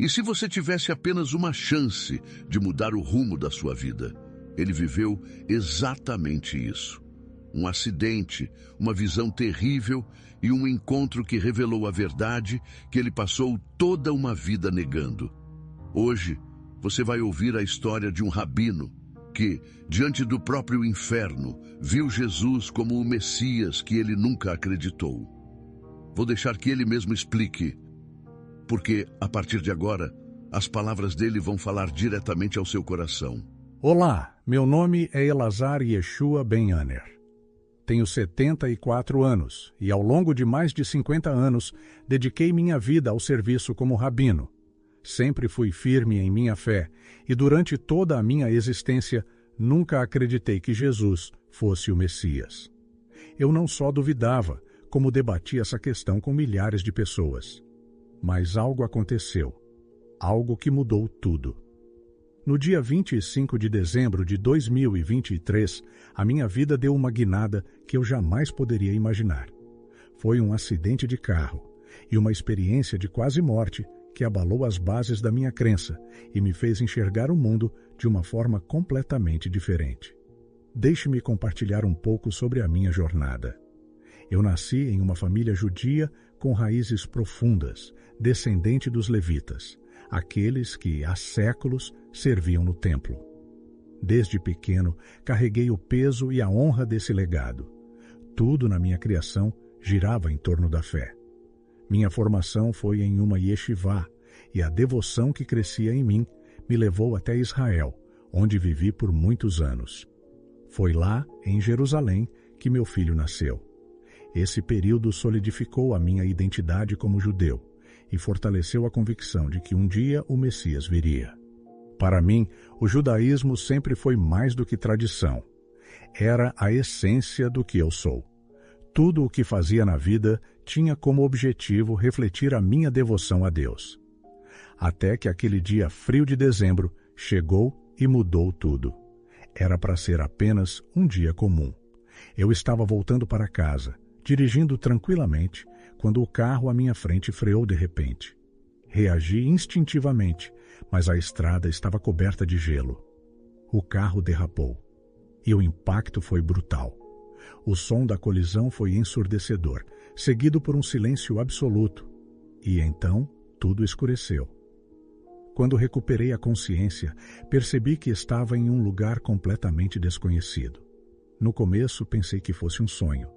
E se você tivesse apenas uma chance de mudar o rumo da sua vida? Ele viveu exatamente isso. Um acidente, uma visão terrível e um encontro que revelou a verdade que ele passou toda uma vida negando. Hoje, você vai ouvir a história de um rabino que, diante do próprio inferno, viu Jesus como o Messias que ele nunca acreditou. Vou deixar que ele mesmo explique, porque, a partir de agora, as palavras dele vão falar diretamente ao seu coração. Olá, meu nome é Elazar Yeshua Ben-Aner. Tenho 74 anos e, ao longo de mais de 50 anos, dediquei minha vida ao serviço como rabino. Sempre fui firme em minha fé e, durante toda a minha existência, nunca acreditei que Jesus fosse o Messias. Eu não só duvidava, como debati essa questão com milhares de pessoas. Mas algo aconteceu, algo que mudou tudo. No dia 25 de dezembro de 2023, a minha vida deu uma guinada que eu jamais poderia imaginar. Foi um acidente de carro e uma experiência de quase morte que abalou as bases da minha crença e me fez enxergar o mundo de uma forma completamente diferente. Deixe-me compartilhar um pouco sobre a minha jornada. Eu nasci em uma família judia com raízes profundas, descendente dos levitas, aqueles que, há séculos, serviam no templo. Desde pequeno, carreguei o peso e a honra desse legado. Tudo na minha criação girava em torno da fé. Minha formação foi em uma yeshivá, e a devoção que crescia em mim me levou até Israel, onde vivi por muitos anos. Foi lá, em Jerusalém, que meu filho nasceu. Esse período solidificou a minha identidade como judeu e fortaleceu a convicção de que um dia o Messias viria. Para mim, o judaísmo sempre foi mais do que tradição. Era a essência do que eu sou. Tudo o que fazia na vida tinha como objetivo refletir a minha devoção a Deus. Até que aquele dia frio de dezembro chegou e mudou tudo. Era para ser apenas um dia comum. Eu estava voltando para casa, dirigindo tranquilamente, quando o carro à minha frente freou de repente. Reagi instintivamente, mas a estrada estava coberta de gelo. O carro derrapou. E o impacto foi brutal. O som da colisão foi ensurdecedor, seguido por um silêncio absoluto. E então, tudo escureceu. Quando recuperei a consciência, percebi que estava em um lugar completamente desconhecido. No começo, pensei que fosse um sonho.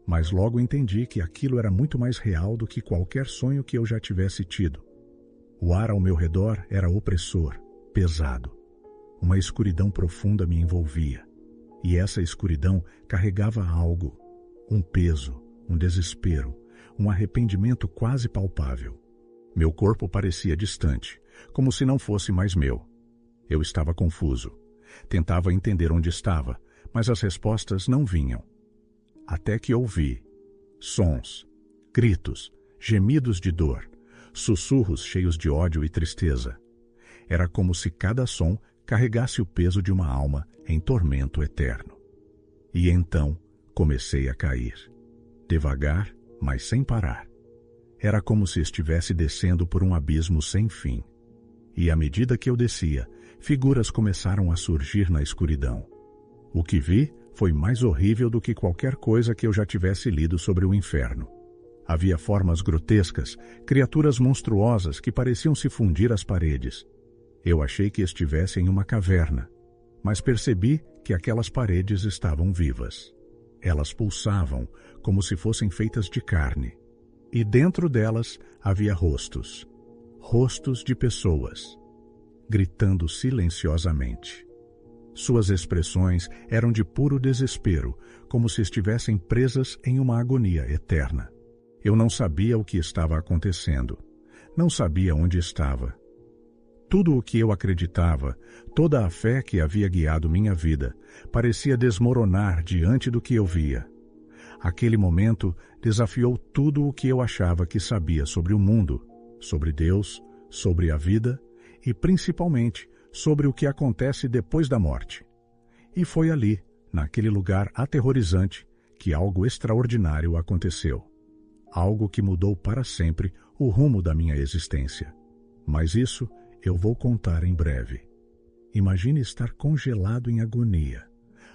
Mas logo entendi que aquilo era muito mais real do que qualquer sonho que eu já tivesse tido. O ar ao meu redor era opressor, pesado. Uma escuridão profunda me envolvia. E essa escuridão carregava algo, um peso, um desespero, um arrependimento quase palpável. Meu corpo parecia distante, como se não fosse mais meu. Eu estava confuso. Tentava entender onde estava, mas as respostas não vinham. Até que ouvi sons, gritos, gemidos de dor, sussurros cheios de ódio e tristeza. Era como se cada som carregasse o peso de uma alma em tormento eterno. E então comecei a cair. Devagar, mas sem parar. Era como se estivesse descendo por um abismo sem fim. E à medida que eu descia, figuras começaram a surgir na escuridão. O que vi foi mais horrível do que qualquer coisa que eu já tivesse lido sobre o inferno. Havia formas grotescas, criaturas monstruosas que pareciam se fundir às paredes. Eu achei que estivesse em uma caverna, mas percebi que aquelas paredes estavam vivas. Elas pulsavam, como se fossem feitas de carne. E dentro delas havia rostos. Rostos de pessoas, gritando silenciosamente. Suas expressões eram de puro desespero, como se estivessem presas em uma agonia eterna. Eu não sabia o que estava acontecendo. Não sabia onde estava. Tudo o que eu acreditava, toda a fé que havia guiado minha vida, parecia desmoronar diante do que eu via. Aquele momento desafiou tudo o que eu achava que sabia sobre o mundo, sobre Deus, sobre a vida e, principalmente, sobre o que acontece depois da morte. E foi ali, naquele lugar aterrorizante, que algo extraordinário aconteceu. Algo que mudou para sempre o rumo da minha existência. Mas isso eu vou contar em breve. Imagine estar congelado em agonia.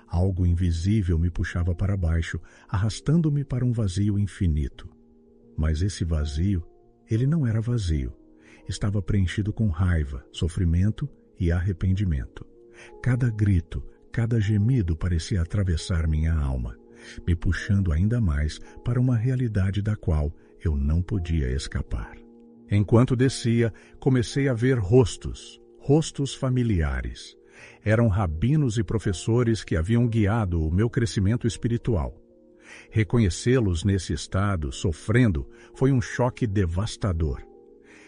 Algo invisível me puxava para baixo, arrastando-me para um vazio infinito. Mas esse vazio, ele não era vazio. Estava preenchido com raiva, sofrimento e arrependimento. Cada grito, cada gemido parecia atravessar minha alma, me puxando ainda mais para uma realidade da qual eu não podia escapar. Enquanto descia, comecei a ver rostos familiares. Eram rabinos e professores que haviam guiado o meu crescimento espiritual. Reconhecê-los nesse estado, sofrendo, foi um choque devastador.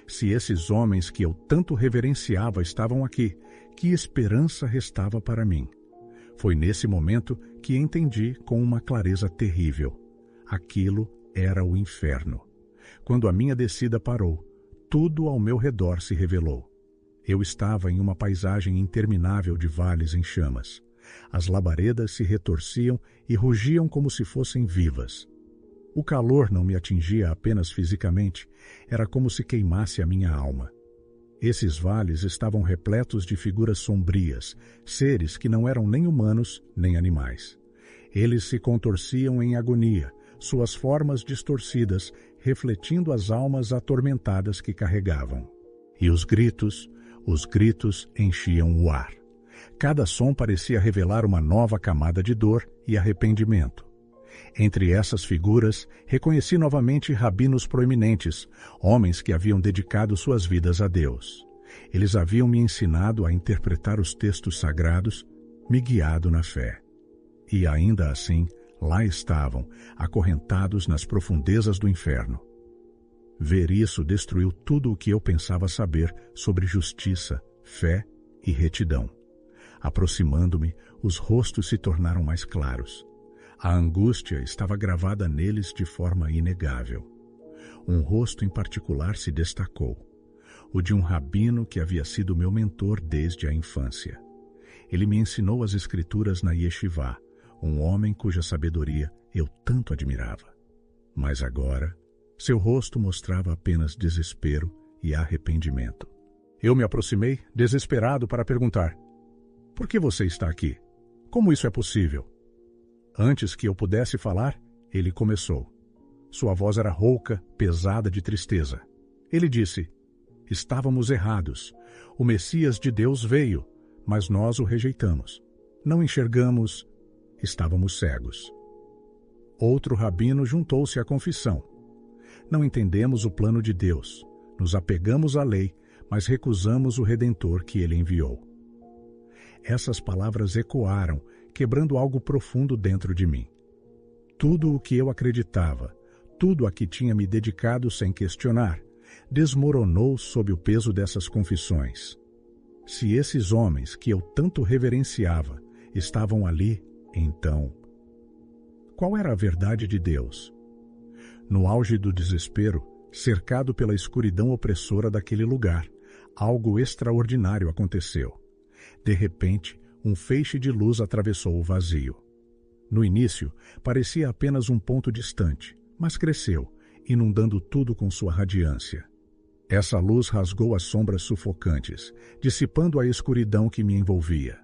Se esses homens que eu tanto reverenciava estavam aqui, que esperança restava para mim? Foi nesse momento que entendi com uma clareza terrível. Aquilo era o inferno. Quando a minha descida parou, tudo ao meu redor se revelou. Eu estava em uma paisagem interminável de vales em chamas. As labaredas se retorciam e rugiam como se fossem vivas. O calor não me atingia apenas fisicamente, era como se queimasse a minha alma. Esses vales estavam repletos de figuras sombrias, seres que não eram nem humanos nem animais. Eles se contorciam em agonia, suas formas distorcidas, refletindo as almas atormentadas que carregavam. E os gritos enchiam o ar. Cada som parecia revelar uma nova camada de dor e arrependimento. Entre essas figuras, reconheci novamente rabinos proeminentes, homens que haviam dedicado suas vidas a Deus. Eles haviam me ensinado a interpretar os textos sagrados, me guiado na fé. E ainda assim, lá estavam, acorrentados nas profundezas do inferno. Ver isso destruiu tudo o que eu pensava saber sobre justiça, fé e retidão. Aproximando-me, os rostos se tornaram mais claros. A angústia estava gravada neles de forma inegável. Um rosto em particular se destacou, o de um rabino que havia sido meu mentor desde a infância. Ele me ensinou as escrituras na yeshivá, um homem cuja sabedoria eu tanto admirava. Mas agora, seu rosto mostrava apenas desespero e arrependimento. Eu me aproximei, desesperado, para perguntar: "Por que você está aqui? Como isso é possível?" Antes que eu pudesse falar, ele começou. Sua voz era rouca, pesada de tristeza. Ele disse: "Estávamos errados. O Messias de Deus veio, mas nós o rejeitamos. Não enxergamos, estávamos cegos." Outro rabino juntou-se à confissão. "Não entendemos o plano de Deus. Nos apegamos à lei, mas recusamos o Redentor que ele enviou." Essas palavras ecoaram, quebrando algo profundo dentro de mim. Tudo o que eu acreditava, tudo a que tinha me dedicado sem questionar, desmoronou sob o peso dessas confissões. Se esses homens que eu tanto reverenciava estavam ali, então, qual era a verdade de Deus? No auge do desespero, cercado pela escuridão opressora daquele lugar, algo extraordinário aconteceu. De repente, um feixe de luz atravessou o vazio. No início, parecia apenas um ponto distante, mas cresceu, inundando tudo com sua radiância. Essa luz rasgou as sombras sufocantes, dissipando a escuridão que me envolvia.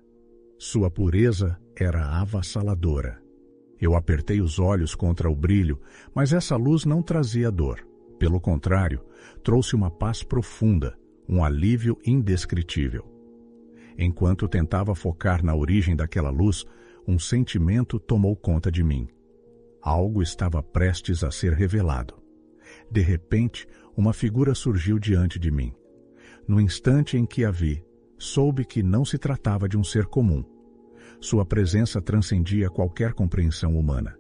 Sua pureza era avassaladora. Eu apertei os olhos contra o brilho, mas essa luz não trazia dor. Pelo contrário, trouxe uma paz profunda, um alívio indescritível. Enquanto tentava focar na origem daquela luz, um sentimento tomou conta de mim. Algo estava prestes a ser revelado. De repente, uma figura surgiu diante de mim. No instante em que a vi, soube que não se tratava de um ser comum. Sua presença transcendia qualquer compreensão humana.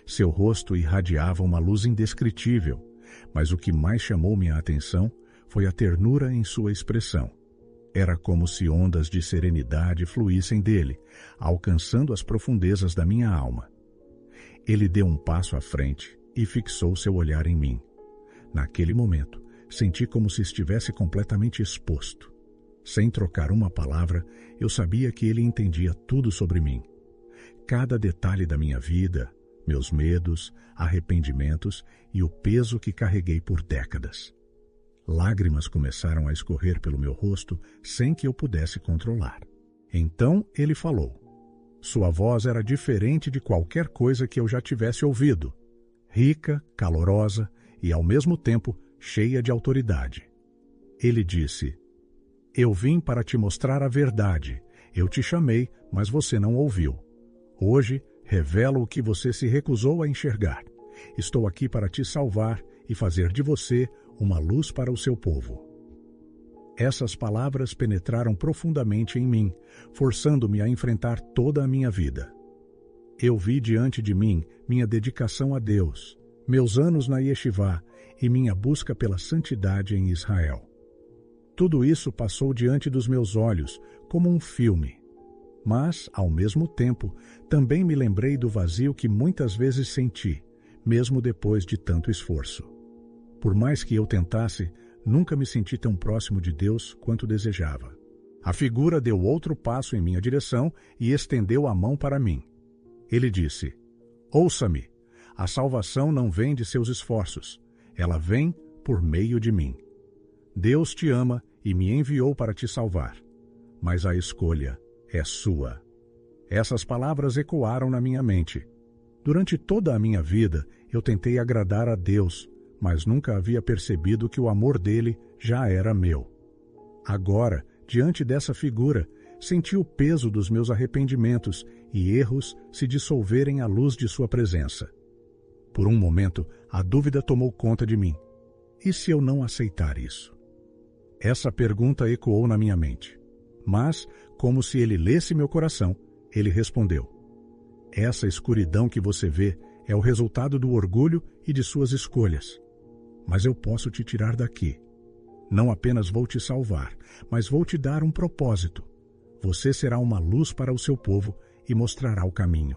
Seu rosto irradiava uma luz indescritível, mas o que mais chamou minha atenção foi a ternura em sua expressão. Era como se ondas de serenidade fluíssem dele, alcançando as profundezas da minha alma. Ele deu um passo à frente e fixou seu olhar em mim. Naquele momento, senti como se estivesse completamente exposto. Sem trocar uma palavra, eu sabia que ele entendia tudo sobre mim. Cada detalhe da minha vida, meus medos, arrependimentos e o peso que carreguei por décadas. Lágrimas começaram a escorrer pelo meu rosto sem que eu pudesse controlar. Então ele falou. Sua voz era diferente de qualquer coisa que eu já tivesse ouvido. Rica, calorosa e, ao mesmo tempo, cheia de autoridade. Ele disse, eu vim para te mostrar a verdade. Eu te chamei, mas você não ouviu. Hoje, revelo o que você se recusou a enxergar. Estou aqui para te salvar e fazer de você uma luz para o seu povo. Essas palavras penetraram profundamente em mim, forçando-me a enfrentar toda a minha vida. Eu vi diante de mim minha dedicação a Deus, meus anos na Yeshivá e minha busca pela santidade em Israel. Tudo isso passou diante dos meus olhos como um filme. Mas, ao mesmo tempo, também me lembrei do vazio que muitas vezes senti, mesmo depois de tanto esforço. Por mais que eu tentasse, nunca me senti tão próximo de Deus quanto desejava. A figura deu outro passo em minha direção e estendeu a mão para mim. Ele disse, ouça-me, a salvação não vem de seus esforços, ela vem por meio de mim. Deus te ama e me enviou para te salvar, mas a escolha é sua. Essas palavras ecoaram na minha mente. Durante toda a minha vida, eu tentei agradar a Deus, mas nunca havia percebido que o amor dele já era meu. Agora, diante dessa figura, senti o peso dos meus arrependimentos e erros se dissolverem à luz de sua presença. Por um momento, a dúvida tomou conta de mim. E se eu não aceitar isso? Essa pergunta ecoou na minha mente. Mas, como se ele lesse meu coração, ele respondeu, essa escuridão que você vê é o resultado do orgulho e de suas escolhas. Mas eu posso te tirar daqui. Não apenas vou te salvar, mas vou te dar um propósito. Você será uma luz para o seu povo e mostrará o caminho.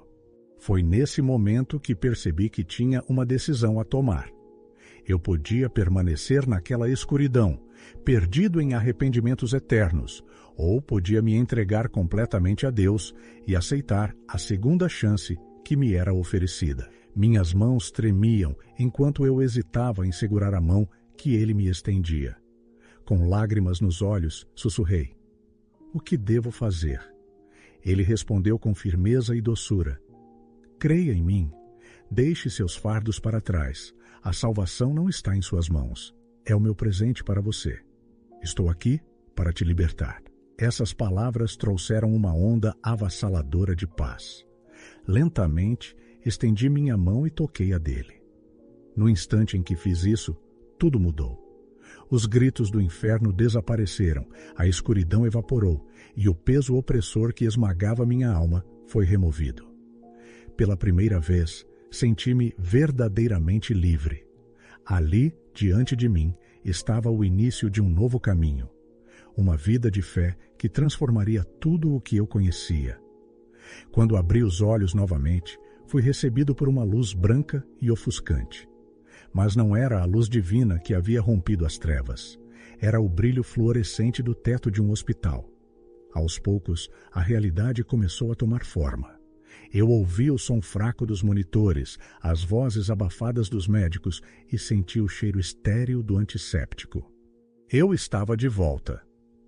Foi nesse momento que percebi que tinha uma decisão a tomar. Eu podia permanecer naquela escuridão, perdido em arrependimentos eternos, ou podia me entregar completamente a Deus e aceitar a segunda chance que me era oferecida. Minhas mãos tremiam enquanto eu hesitava em segurar a mão que ele me estendia. Com lágrimas nos olhos, sussurrei, o que devo fazer? Ele respondeu com firmeza e doçura, creia em mim, deixe seus fardos para trás, a salvação não está em suas mãos, é o meu presente para você. Estou aqui para te libertar. Essas palavras trouxeram uma onda avassaladora de paz. Lentamente, estendi minha mão e toquei a dele. No instante em que fiz isso, tudo mudou. Os gritos do inferno desapareceram, a escuridão evaporou e o peso opressor que esmagava minha alma foi removido. Pela primeira vez, senti-me verdadeiramente livre. Ali, diante de mim, estava o início de um novo caminho. Uma vida de fé que transformaria tudo o que eu conhecia. Quando abri os olhos novamente, fui recebido por uma luz branca e ofuscante. Mas não era a luz divina que havia rompido as trevas. Era o brilho fluorescente do teto de um hospital. Aos poucos, a realidade começou a tomar forma. Eu ouvi o som fraco dos monitores, as vozes abafadas dos médicos e senti o cheiro estéril do antisséptico. Eu estava de volta,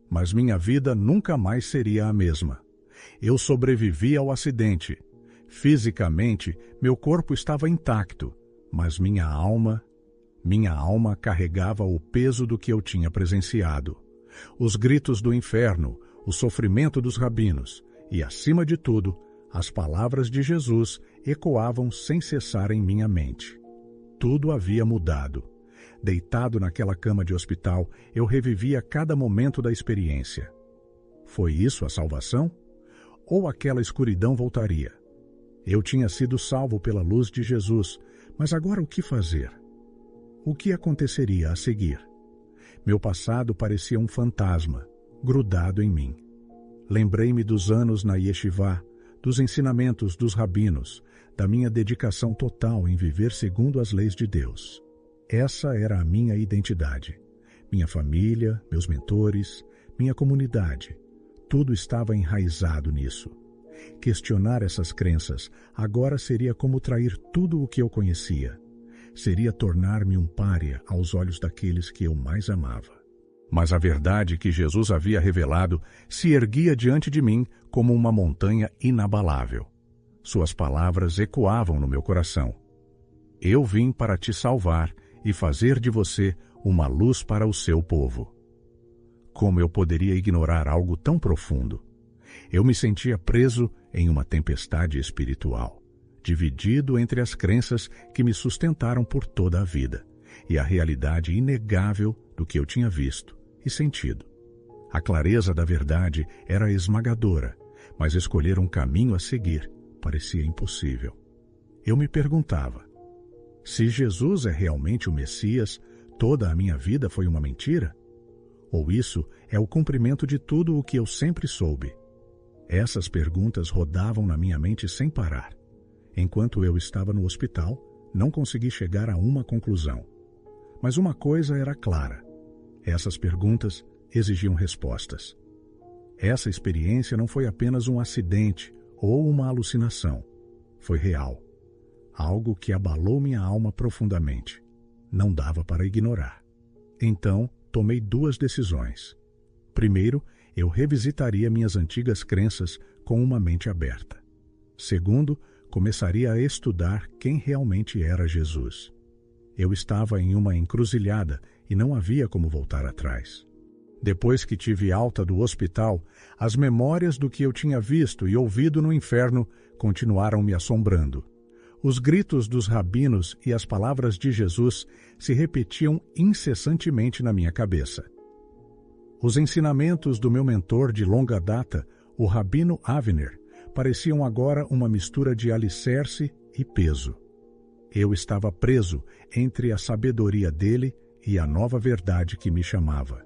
mas minha vida nunca mais seria a mesma. Eu sobrevivi ao acidente. Fisicamente, meu corpo estava intacto, mas minha alma carregava o peso do que eu tinha presenciado. Os gritos do inferno, o sofrimento dos rabinos e, acima de tudo, as palavras de Jesus ecoavam sem cessar em minha mente. Tudo havia mudado. Deitado naquela cama de hospital, eu revivia cada momento da experiência. Foi isso a salvação? Ou aquela escuridão voltaria? Eu tinha sido salvo pela luz de Jesus, mas agora o que fazer? O que aconteceria a seguir? Meu passado parecia um fantasma, grudado em mim. Lembrei-me dos anos na Yeshivá, dos ensinamentos dos rabinos, da minha dedicação total em viver segundo as leis de Deus. Essa era a minha identidade. Minha família, meus mentores, minha comunidade. Tudo estava enraizado nisso. Questionar essas crenças agora seria como trair tudo o que eu conhecia. seria tornar-me um pária aos olhos daqueles que eu mais amava. Mas a verdade que Jesus havia revelado se erguia diante de mim como uma montanha inabalável. Suas palavras ecoavam no meu coração. Eu vim para te salvar e fazer de você uma luz para o seu povo. Como eu poderia ignorar algo tão profundo? Eu me sentia preso em uma tempestade espiritual, dividido entre as crenças que me sustentaram por toda a vida e a realidade inegável do que eu tinha visto e sentido. A clareza da verdade era esmagadora, mas escolher um caminho a seguir parecia impossível. Eu me perguntava, se Jesus é realmente o Messias, toda a minha vida foi uma mentira? Ou isso é o cumprimento de tudo o que eu sempre soube? Essas perguntas rodavam na minha mente sem parar. Enquanto eu estava no hospital, não consegui chegar a uma conclusão. Mas uma coisa era clara. Essas perguntas exigiam respostas. Essa experiência não foi apenas um acidente ou uma alucinação. Foi real. Algo que abalou minha alma profundamente. Não dava para ignorar. Então, tomei 2 decisões. Primeiro, eu revisitaria minhas antigas crenças com uma mente aberta. Segundo, começaria a estudar quem realmente era Jesus. Eu estava em uma encruzilhada e não havia como voltar atrás. Depois que tive alta do hospital, as memórias do que eu tinha visto e ouvido no inferno continuaram me assombrando. Os gritos dos rabinos e as palavras de Jesus se repetiam incessantemente na minha cabeça. Os ensinamentos do meu mentor de longa data, o Rabino Avner, pareciam agora uma mistura de alicerce e peso. Eu estava preso entre a sabedoria dele e a nova verdade que me chamava.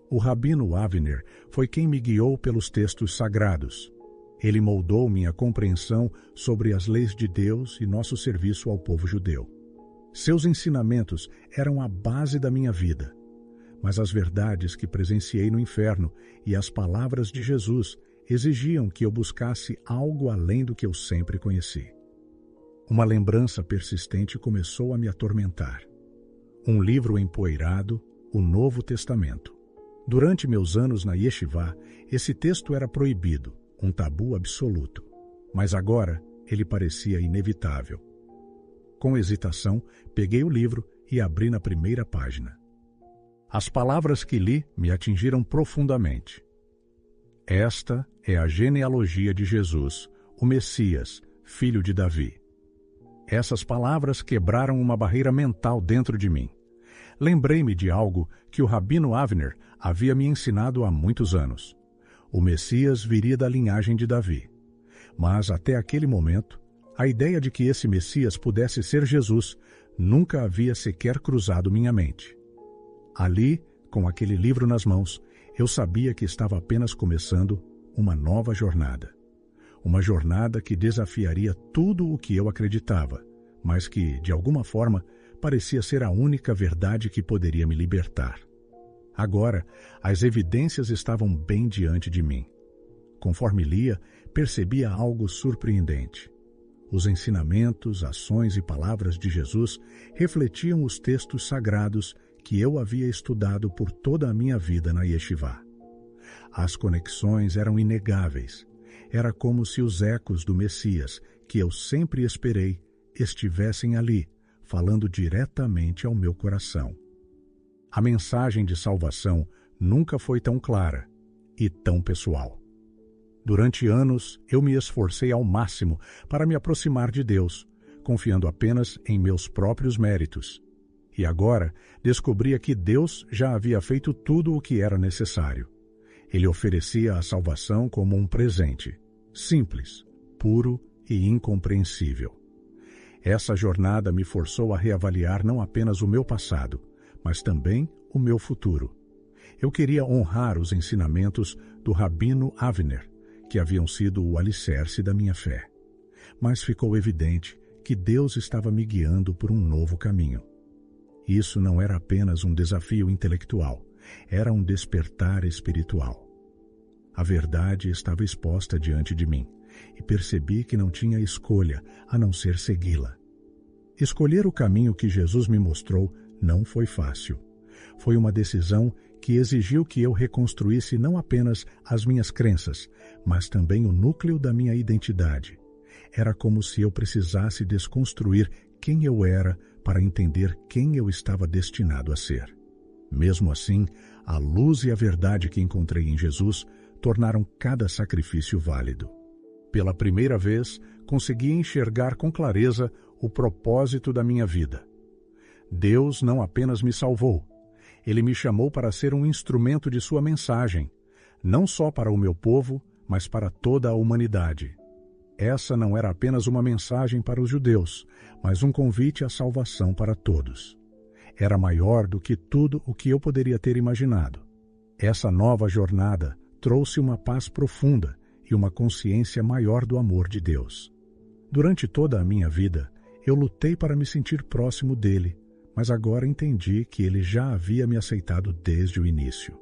O Rabino Avner foi quem me guiou pelos textos sagrados. Ele moldou minha compreensão sobre as leis de Deus e nosso serviço ao povo judeu. Seus ensinamentos eram a base da minha vida. Mas as verdades que presenciei no inferno e as palavras de Jesus exigiam que eu buscasse algo além do que eu sempre conheci. Uma lembrança persistente começou a me atormentar. Um livro empoeirado, o Novo Testamento. Durante meus anos na Yeshivá, esse texto era proibido, um tabu absoluto. Mas agora ele parecia inevitável. Com hesitação, peguei o livro e abri na primeira página. As palavras que li me atingiram profundamente. Esta é a genealogia de Jesus, o Messias, filho de Davi. Essas palavras quebraram uma barreira mental dentro de mim. Lembrei-me de algo que o Rabino Avner havia me ensinado há muitos anos. O Messias viria da linhagem de Davi. Mas até aquele momento, a ideia de que esse Messias pudesse ser Jesus nunca havia sequer cruzado minha mente. Ali, com aquele livro nas mãos, eu sabia que estava apenas começando uma nova jornada. Uma jornada que desafiaria tudo o que eu acreditava, mas que, de alguma forma, parecia ser a única verdade que poderia me libertar. Agora, as evidências estavam bem diante de mim. Conforme lia, percebia algo surpreendente. Os ensinamentos, ações e palavras de Jesus refletiam os textos sagrados que eu havia estudado por toda a minha vida na Yeshivá. As conexões eram inegáveis. Era como se os ecos do Messias, que eu sempre esperei, estivessem ali, falando diretamente ao meu coração. A mensagem de salvação nunca foi tão clara e tão pessoal. Durante anos, eu me esforcei ao máximo para me aproximar de Deus, confiando apenas em meus próprios méritos. E agora, descobria que Deus já havia feito tudo o que era necessário. Ele oferecia a salvação como um presente, simples, puro e incompreensível. Essa jornada me forçou a reavaliar não apenas o meu passado, mas também o meu futuro. Eu queria honrar os ensinamentos do Rabino Avner, que haviam sido o alicerce da minha fé. Mas ficou evidente que Deus estava me guiando por um novo caminho. Isso não era apenas um desafio intelectual, era um despertar espiritual. A verdade estava exposta diante de mim, e percebi que não tinha escolha a não ser segui-la. Escolher o caminho que Jesus me mostrou não foi fácil. Foi uma decisão que exigiu que eu reconstruísse não apenas as minhas crenças, mas também o núcleo da minha identidade. Era como se eu precisasse desconstruir quem eu era para entender quem eu estava destinado a ser. Mesmo assim, a luz e a verdade que encontrei em Jesus tornaram cada sacrifício válido. Pela primeira vez, consegui enxergar com clareza o propósito da minha vida. Deus não apenas me salvou, Ele me chamou para ser um instrumento de sua mensagem, não só para o meu povo, mas para toda a humanidade. Essa não era apenas uma mensagem para os judeus, mas um convite à salvação para todos. Era maior do que tudo o que eu poderia ter imaginado. Essa nova jornada trouxe uma paz profunda e uma consciência maior do amor de Deus. Durante toda a minha vida, eu lutei para me sentir próximo dele, mas agora entendi que ele já havia me aceitado desde o início.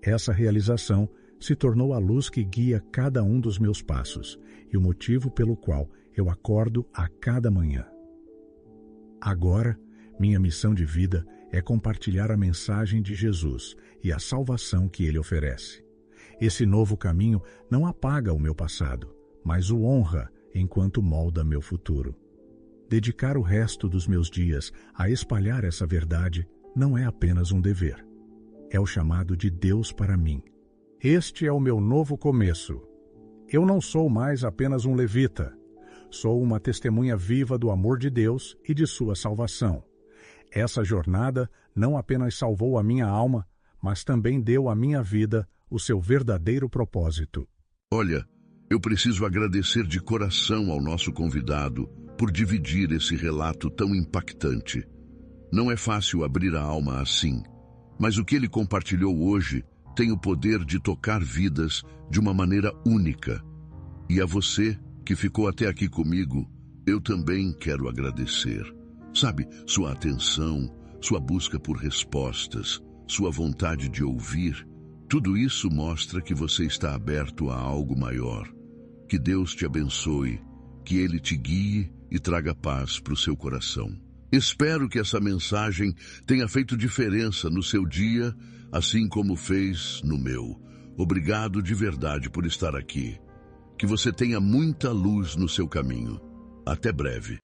Essa realização se tornou a luz que guia cada um dos meus passos e o motivo pelo qual eu acordo a cada manhã. Agora, minha missão de vida é compartilhar a mensagem de Jesus e a salvação que ele oferece. Esse novo caminho não apaga o meu passado, mas o honra enquanto molda meu futuro. Dedicar o resto dos meus dias a espalhar essa verdade não é apenas um dever. É o chamado de Deus para mim. Este é o meu novo começo. Eu não sou mais apenas um levita. Sou uma testemunha viva do amor de Deus e de sua salvação. Essa jornada não apenas salvou a minha alma, mas também deu à minha vida o seu verdadeiro propósito. Olha, eu preciso agradecer de coração ao nosso convidado por dividir esse relato tão impactante. Não é fácil abrir a alma assim, mas o que ele compartilhou hoje tem o poder de tocar vidas de uma maneira única. E a você, que ficou até aqui comigo, eu também quero agradecer. Sabe, sua atenção, sua busca por respostas, sua vontade de ouvir, tudo isso mostra que você está aberto a algo maior. Que Deus te abençoe, que Ele te guie e traga paz para o seu coração. Espero que essa mensagem tenha feito diferença no seu dia, assim como fez no meu. Obrigado de verdade por estar aqui. Que você tenha muita luz no seu caminho. Até breve.